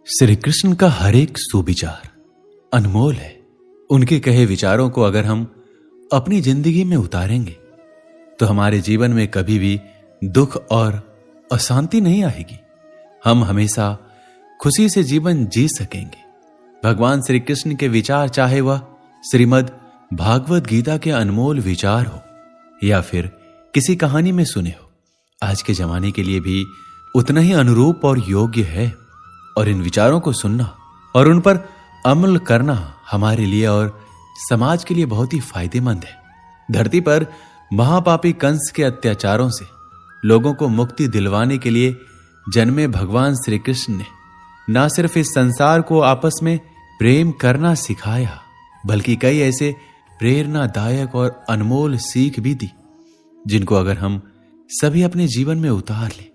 श्री कृष्ण का हर एक सुविचार अनमोल है। उनके कहे विचारों को अगर हम अपनी जिंदगी में उतारेंगे तो हमारे जीवन में कभी भी दुख और अशांति नहीं आएगी। हम हमेशा खुशी से जीवन जी सकेंगे। भगवान श्री कृष्ण के विचार, चाहे वह श्रीमद् भागवत गीता के अनमोल विचार हो या फिर किसी कहानी में सुने हो, आज के जमाने के लिए भी उतना ही अनुरूप और योग्य है। और इन विचारों को सुनना और उन पर अमल करना हमारे लिए और समाज के लिए बहुत ही फायदेमंद है। धरती पर महापापी कंस के अत्याचारों से लोगों को मुक्ति दिलवाने के लिए जन्मे भगवान श्री कृष्ण ने न सिर्फ इस संसार को आपस में प्रेम करना सिखाया, बल्कि कई ऐसे प्रेरणादायक और अनमोल सीख भी दी, जिनको अगर हम सभी अपने जीवन में उतार लें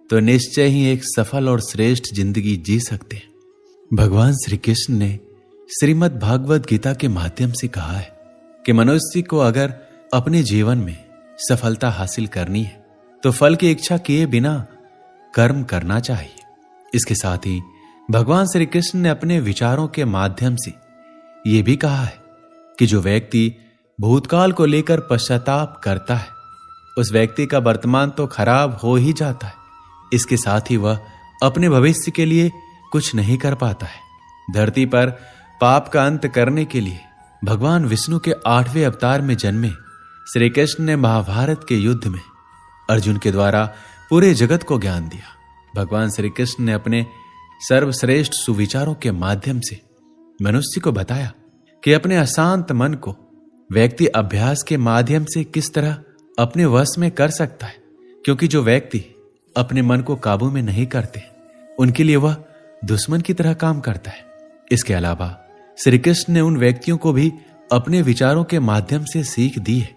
तो निश्चय ही एक सफल और श्रेष्ठ जिंदगी जी सकते हैं। भगवान श्री कृष्ण ने श्रीमद् भागवत गीता के माध्यम से कहा है कि मनुष्य को अगर अपने जीवन में सफलता हासिल करनी है तो फल की इच्छा किए बिना कर्म करना चाहिए। इसके साथ ही भगवान श्री कृष्ण ने अपने विचारों के माध्यम से यह भी कहा है कि जो व्यक्ति भूतकाल को लेकर पश्चाताप करता है उस व्यक्ति का वर्तमान तो खराब हो ही जाता है, इसके साथ ही वह अपने भविष्य के लिए कुछ नहीं कर पाता है। धरती पर पाप का अंत करने के लिए भगवान विष्णु के 8वें अवतार में जन्मे श्री कृष्ण ने महाभारत के युद्ध में अर्जुन के द्वारा पूरे जगत को ज्ञान दिया। भगवान श्री कृष्ण ने अपने सर्वश्रेष्ठ सुविचारों के माध्यम से मनुष्य को बताया कि अपने अशांत मन को व्यक्ति अभ्यास के माध्यम से किस तरह अपने वश में कर सकता है, क्योंकि जो व्यक्ति अपने मन को काबू में नहीं करते उनके लिए वह दुश्मन की तरह काम करता है। इसके अलावा श्री कृष्ण ने उन व्यक्तियों को भी अपने विचारों के माध्यम से सीख दी है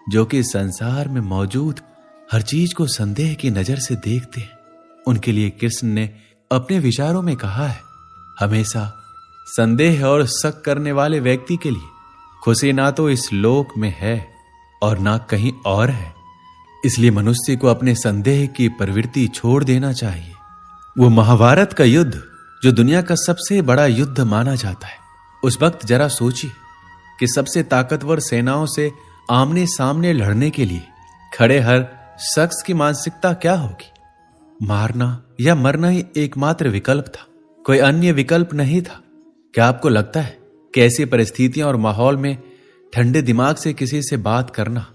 जो कि संसार में मौजूद हर चीज को संदेह की नजर से देखते हैं। उनके लिए कृष्ण ने अपने विचारों में कहा है, हमेशा संदेह और शक करने वाले व्यक्ति के लिए खुशी ना तो इस लोक में है और ना कहीं और है। इसलिए मनुष्य को अपने संदेह की प्रवृत्ति छोड़ देना चाहिए। वो महाभारत का युद्ध जो दुनिया का सबसे बड़ा युद्ध माना जाता है, उस वक्त जरा सोचिए कि सबसे ताकतवर सेनाओं से आमने सामने लड़ने के लिए खड़े हर शख्स की मानसिकता क्या होगी। मारना या मरना ही एकमात्र विकल्प था, कोई अन्य विकल्प नहीं था। क्या आपको लगता है कि ऐसी परिस्थितियां और माहौल में ठंडे दिमाग से किसी से बात करना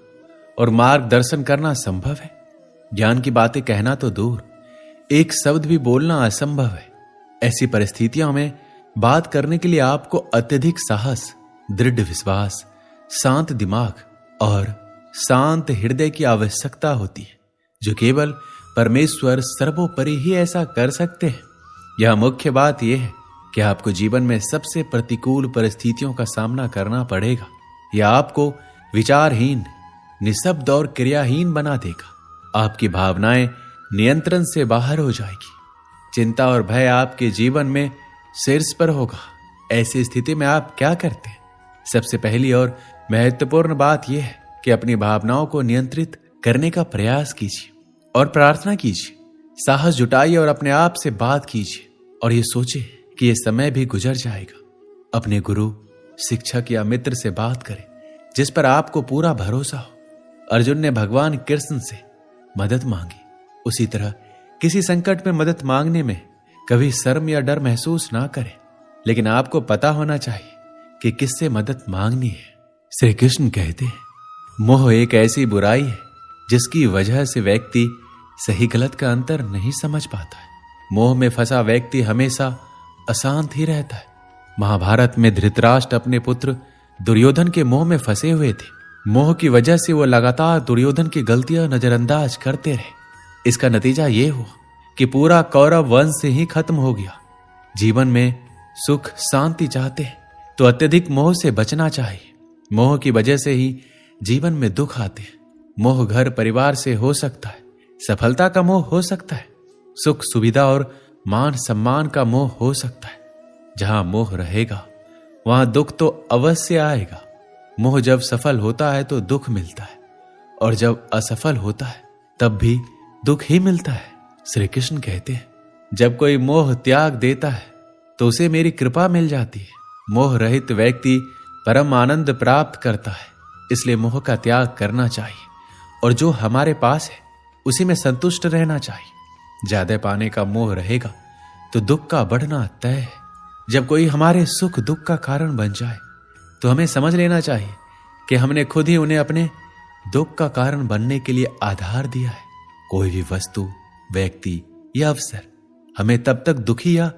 और मार्गदर्शन करना संभव है? ज्ञान की बातें कहना तो दूर, एक शब्द भी बोलना असंभव है। ऐसी परिस्थितियों में बात करने के लिए आपको अत्यधिक साहस, दृढ़ विश्वास, शांत दिमाग और शांत हृदय की आवश्यकता होती है, जो केवल परमेश्वर सर्वोपरि ही ऐसा कर सकते हैं। यह मुख्य बात यह है कि आपको जीवन में सबसे प्रतिकूल परिस्थितियों का सामना करना पड़ेगा। यह आपको विचारहीन, निशब्द और क्रियाहीन बना देगा। आपकी भावनाएं नियंत्रण से बाहर हो जाएगी। चिंता और भय आपके जीवन में शीर्ष पर होगा। ऐसी स्थिति में आप क्या करते हैं? सबसे पहली और महत्वपूर्ण बात यह है कि अपनी भावनाओं को नियंत्रित करने का प्रयास कीजिए और प्रार्थना कीजिए। साहस जुटाइए और अपने आप से बात कीजिए और ये सोचिए कि यह समय भी गुजर जाएगा। अपने गुरु, शिक्षक या मित्र से बात करें जिस पर आपको पूरा भरोसा हो। अर्जुन ने भगवान कृष्ण से मदद मांगी, उसी तरह किसी संकट में मदद मांगने में कभी शर्म या डर महसूस ना करें, लेकिन आपको पता होना चाहिए कि किससे मदद मांगनी है। श्री कृष्ण कहते हैं, मोह एक ऐसी बुराई है जिसकी वजह से व्यक्ति सही गलत का अंतर नहीं समझ पाता है। मोह में फंसा व्यक्ति हमेशा अशांत ही रहता है। महाभारत में धृतराष्ट्र अपने पुत्र दुर्योधन के मोह में फंसे हुए थे। मोह की वजह से वो लगातार दुर्योधन की गलतियां नजरअंदाज करते रहे। इसका नतीजा ये हुआ कि पूरा कौरव वंश से ही खत्म हो गया। जीवन में सुख शांति चाहते हैं तो अत्यधिक मोह से बचना चाहिए। मोह की वजह से ही जीवन में दुख आते हैं। मोह घर परिवार से हो सकता है, सफलता का मोह हो सकता है, सुख सुविधा और मान सम्मान का मोह हो सकता है। जहां मोह रहेगा वहां दुख तो अवश्य आएगा। मोह जब सफल होता है तो दुख मिलता है और जब असफल होता है तब भी दुख ही मिलता है। श्री कृष्ण कहते हैं, जब कोई मोह त्याग देता है तो उसे मेरी कृपा मिल जाती है। मोह रहित व्यक्ति परम आनंद प्राप्त करता है, इसलिए मोह का त्याग करना चाहिए और जो हमारे पास है उसी में संतुष्ट रहना चाहिए। ज्यादा पाने का मोह रहेगा तो दुख का बढ़ना तय है। जब कोई हमारे सुख दुख का कारण बन जाए तो हमें समझ लेना चाहिए कि हमने खुद ही उन्हें अपने दुख का कारण बनने के लिए आधार दिया है। कोई भी वस्तु, व्यक्ति या अवसर हमें तब तक दुखी या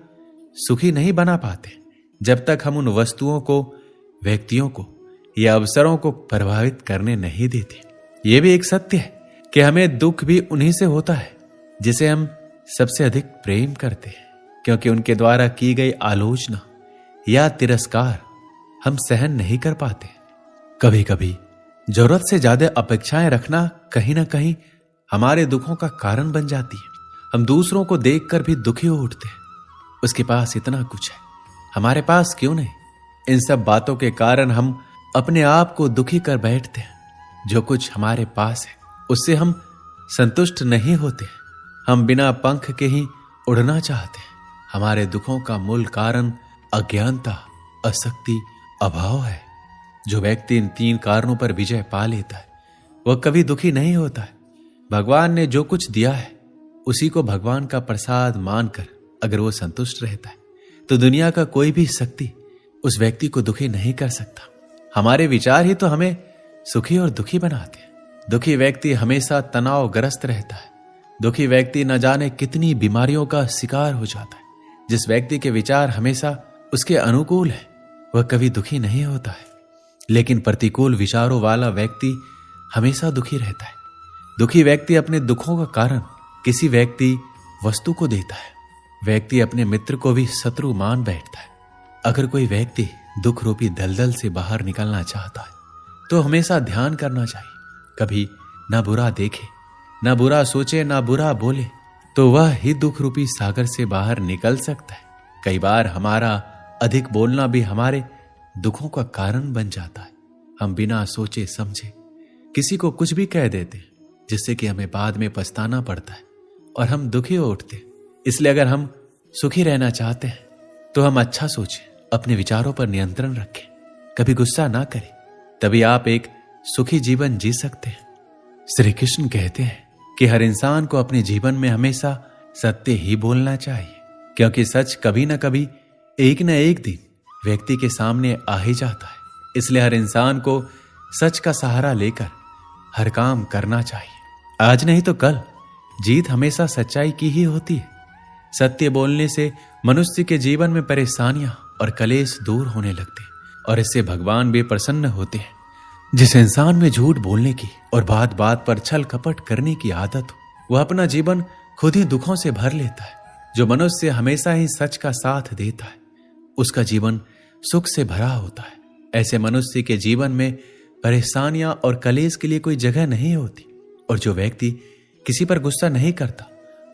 सुखी नहीं बना पाते जब तक हम उन वस्तुओं को, व्यक्तियों को या अवसरों को प्रभावित करने नहीं देते। यह भी एक सत्य है कि हमें दुख भी उन्हीं से होता है जिसे हम सबसे अधिक प्रेम करते हैं, क्योंकि उनके द्वारा की गई आलोचना या तिरस्कार हम सहन नहीं कर पाते। कभी कभी जरूरत से ज्यादा अपेक्षाएं रखना कहीं ना कहीं हमारे दुखों का कारण बन जाती है। हम दूसरों को देखकर भी दुखी हो उठते हैं। उसके पास इतना कुछ है, हमारे पास क्यों नहीं? इन सब बातों के कारण हम अपने आप को दुखी कर बैठते हैं। जो कुछ हमारे पास है उससे हम संतुष्ट नहीं होते। हम बिना पंख के ही उड़ना चाहते हैं। हमारे दुखों का मूल कारण अज्ञानता, आसक्ति, अभाव है। जो व्यक्ति इन 3 कारणों पर विजय पा लेता है वह कभी दुखी नहीं होता है। भगवान ने जो कुछ दिया है उसी को भगवान का प्रसाद मानकर अगर वो संतुष्ट रहता है तो दुनिया का कोई भी शक्ति उस व्यक्ति को दुखी नहीं कर सकता। हमारे विचार ही तो हमें सुखी और दुखी बनाते हैं। दुखी व्यक्ति हमेशा तनावग्रस्त रहता है। दुखी व्यक्ति न जाने कितनी बीमारियों का शिकार हो जाता है। जिस व्यक्ति के विचार हमेशा उसके अनुकूल है वह कभी दुखी नहीं होता है, लेकिन प्रतिकूल विचारों वाला व्यक्ति हमेशा दुखी रहता है। दुखी व्यक्ति अपने दुखों का कारण किसी व्यक्ति, वस्तु को देता है। व्यक्ति अपने मित्र को भी शत्रु मान बैठता है। अगर कोई व्यक्ति दुख रूपी दलदल से बाहर निकलना चाहता है तो हमेशा ध्यान करना चाहिए। कभी ना बुरा देखे, ना बुरा सोचे, ना बुरा बोले तो वह ही दुख रूपी सागर से बाहर निकल सकता है। कई बार हमारा अधिक बोलना भी हमारे दुखों का कारण बन जाता है। हम बिना सोचे समझे किसी को कुछ भी कह देते हैं जिससे कि हमें बाद में पछताना पड़ता है और हम दुखी हो उठते। इसलिए अगर हम सुखी रहना चाहते हैं तो हम अच्छा सोचें, अपने विचारों पर नियंत्रण रखें, कभी गुस्सा ना करें, तभी आप एक सुखी जीवन जी सकते हैं। श्री कृष्ण कहते हैं कि हर इंसान को अपने जीवन में हमेशा सत्य ही बोलना चाहिए, क्योंकि सच कभी ना कभी एक न एक दिन व्यक्ति के सामने आ ही जाता है। इसलिए हर इंसान को सच का सहारा लेकर हर काम करना चाहिए। आज नहीं तो कल जीत हमेशा सच्चाई की ही होती है। सत्य बोलने से मनुष्य के जीवन में परेशानियां और कलेश दूर होने लगते हैं और इससे भगवान भी प्रसन्न होते हैं। जिस इंसान में झूठ बोलने की और बात बात पर छल कपट करने की आदत हो वह अपना जीवन खुद ही दुखों से भर लेता है। जो मनुष्य हमेशा ही सच का साथ देता है उसका जीवन सुख से भरा होता है। ऐसे मनुष्य के जीवन में परेशानियां और कलेश के लिए कोई जगह नहीं होती। और जो व्यक्ति किसी पर गुस्सा नहीं करता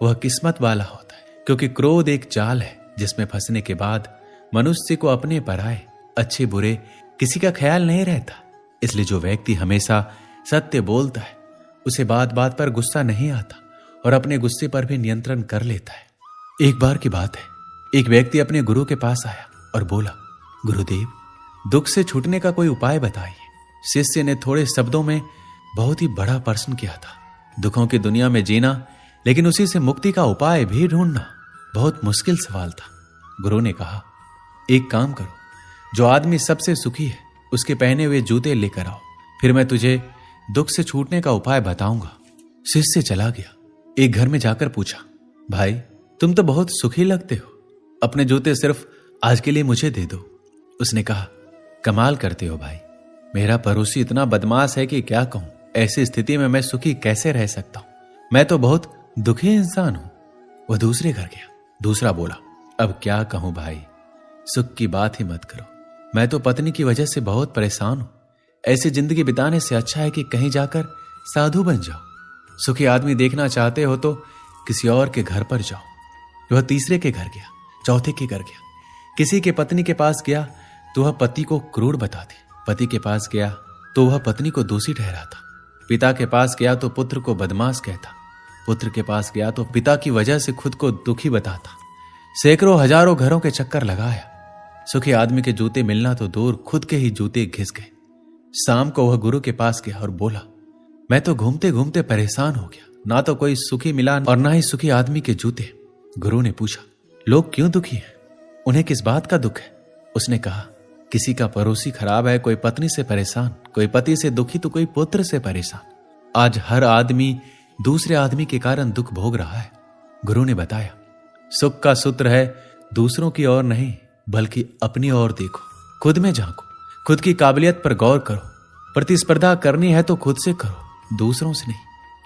वह किस्मत वाला होता है, क्योंकि क्रोध एक जाल है जिसमें फंसने के बाद मनुष्य को अपने पराए, अच्छे बुरे किसी का ख्याल नहीं रहता। इसलिए जो व्यक्ति हमेशा सत्य बोलता है उसे बात बात पर गुस्सा नहीं आता और अपने गुस्से पर भी नियंत्रण कर लेता है। एक बार की बात है, एक व्यक्ति अपने गुरु के पास आया और बोला, गुरुदेव, दुख से छूटने का कोई उपाय बताइए। शिष्य ने थोड़े शब्दों में बहुत ही बड़ा प्रश्न किया था। दुखों की दुनिया में जीना, लेकिन उसी से मुक्ति का उपाय भी ढूंढना बहुत मुश्किल सवाल था। गुरु ने कहा, एक काम करो, जो आदमी सबसे सुखी है उसके पहने हुए जूते लेकर आओ, फिर मैं तुझे दुख से छूटने का उपाय बताऊंगा। शिष्य चला गया। एक घर में जाकर पूछा, भाई तुम तो बहुत सुखी लगते हो, अपने जूते सिर्फ आज के लिए मुझे दे दो। उसने कहा, कमाल करते हो भाई, मेरा पड़ोसी इतना बदमाश है कि क्या कहूं। ऐसी स्थिति में मैं सुखी कैसे रह सकता हूं? मैं तो बहुत दुखी इंसान हूं। वह दूसरे घर गया। दूसरा बोला, अब क्या कहूं भाई, सुख की बात ही मत करो, मैं तो पत्नी की वजह से बहुत परेशान हूं। ऐसी जिंदगी बिताने से अच्छा है कि कहीं जाकर साधु बन जाओ। सुखी आदमी देखना चाहते हो तो किसी और के घर पर जाओ। वह तीसरे के घर गया, चौथे के घर गया। किसी के पत्नी के पास गया तो वह पति को क्रूर बताती, पति के पास गया तो वह पत्नी को दोषी ठहराता, पिता के पास गया तो पुत्र को बदमाश कहता, पुत्र के पास गया तो पिता की वजह से खुद को दुखी बताता। सैकड़ों हजारों घरों के चक्कर लगाया। सुखी आदमी के जूते मिलना तो दूर, खुद के ही जूते घिस गए। शाम को वह गुरु के पास गया और बोला, मैं तो घूमते घूमते परेशान हो गया, ना तो कोई सुखी मिला और ना ही सुखी आदमी के जूते। गुरु ने पूछा, लोग क्यों दुखी हैं? उन्हें किस बात का दुख है? उसने कहा, किसी का पड़ोसी खराब है, कोई पत्नी से परेशान, कोई पति से दुखी तो कोई पुत्र से परेशान। आज हर आदमी दूसरे आदमी के कारण दुख भोग रहा है। गुरु ने बताया, सुख का सूत्र है दूसरों की ओर नहीं बल्कि अपनी ओर देखो, खुद में झांको, खुद की काबिलियत पर गौर करो। प्रतिस्पर्धा करनी है तो खुद से करो, दूसरों से नहीं।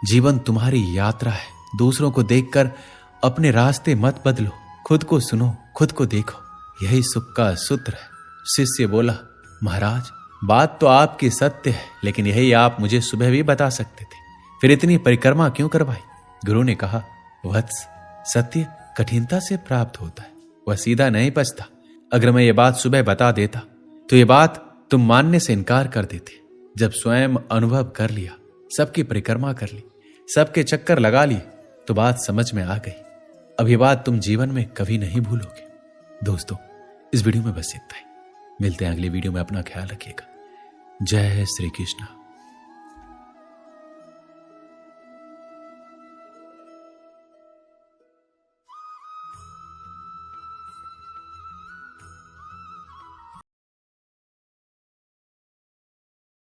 जीवन तुम्हारी यात्रा है, दूसरों को देखकर अपने रास्ते मत बदलो। खुद को सुनो, खुद को देखो, यही सुख का सूत्र है। शिष्य बोला, महाराज बात तो आपकी सत्य है, लेकिन यही आप मुझे सुबह भी बता सकते थे, फिर इतनी परिक्रमा क्यों करवाई? गुरु ने कहा, वत्स, सत्य कठिनता से प्राप्त होता है, वह सीधा नहीं पचता। अगर मैं ये बात सुबह बता देता तो ये बात तुम मानने से इनकार कर देते। जब स्वयं अनुभव कर लिया, सबकी परिक्रमा कर ली, सबके चक्कर लगा लिए, तो बात समझ में आ गई। अब ये बात तुम जीवन में कभी नहीं भूलोगे। दोस्तों, इस वीडियो में बस इतना ही। मिलते हैं अगली वीडियो में। अपना ख्याल रखिएगा। जय श्री कृष्ण।